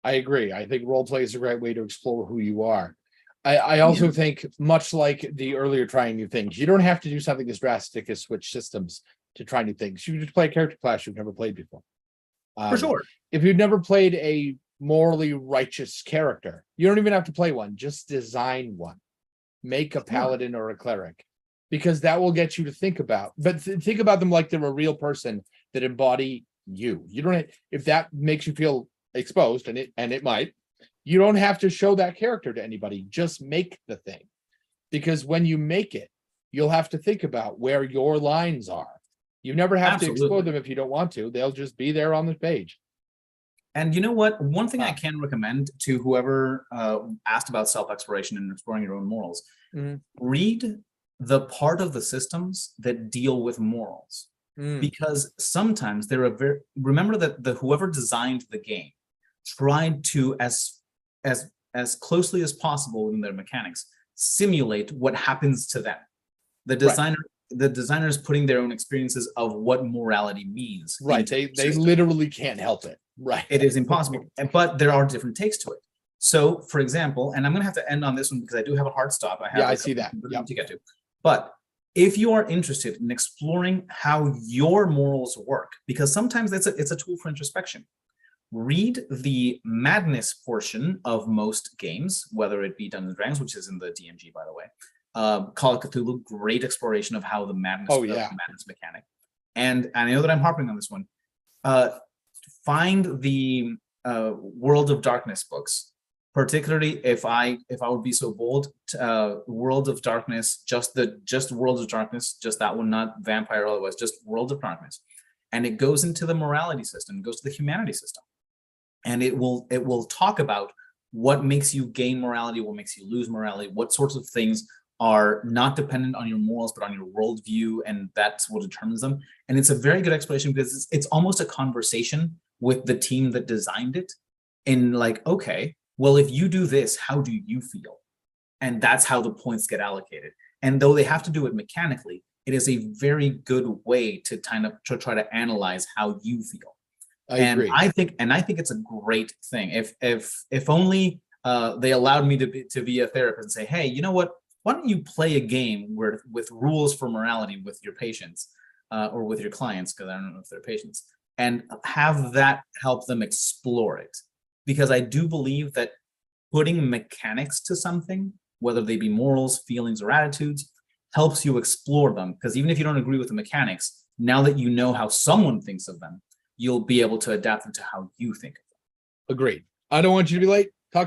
I agree. I think role play is a great way to explore who you are. I also think, much like the earlier trying new things, you don't have to do something as drastic as switch systems to try new things. You just play a character class you've never played before. For sure. If you've never played a morally righteous character, you don't even have to play one. Just design one. Make a paladin or a cleric, because that will get you to think about. But think about them like they're a real person that embody you. You don't. If that makes you feel exposed, and it might, you don't have to show that character to anybody. Just make the thing, because when you make it, you'll have to think about where your lines are. You never have to explore them if you don't want to. They'll just be there on the page. And you know what? One thing I can recommend to whoever asked about self-exploration and exploring your own morals, read the part of the systems that deal with morals. Because sometimes remember that whoever designed the game tried to, as closely as possible in their mechanics, simulate what happens to them. The designers putting their own experiences of what morality means. Right. They literally can't help it. Right. It is impossible. But there are different takes to it. So, for example, and I'm going to have to end on this one because I do have a hard stop. I see that. To get to. But if you are interested in exploring how your morals work, because sometimes it's a tool for introspection, read the madness portion of most games, whether it be Dungeons and Dragons, which is in the DMG, by the way. Call of Cthulhu, great exploration of how the madness, madness mechanic. And I know that I'm harping on this one. Find the World of Darkness books, particularly if I would be so bold. World of Darkness, just World of Darkness, just that one, not Vampire or otherwise, just World of Darkness, and it goes into the morality system, it goes to the humanity system, and it will talk about what makes you gain morality, what makes you lose morality, what sorts of things are not dependent on your morals but on your worldview, and that's what determines them. And it's a very good explanation because it's almost a conversation with the team that designed it, in like, okay, well, if you do this, how do you feel? And that's how the points get allocated. And though they have to do it mechanically, it is a very good way to try to analyze how you feel. I And agree. I think it's a great thing. If only they allowed me to be a therapist and say, hey, you know what? Why don't you play a game where with rules for morality with your patients or with your clients, because I don't know if they're patients, and have that help them explore it. Because I do believe that putting mechanics to something, whether they be morals, feelings, or attitudes, helps you explore them. Because even if you don't agree with the mechanics, now that you know how someone thinks of them, you'll be able to adapt them to how you think. Agreed. I don't want you to be late.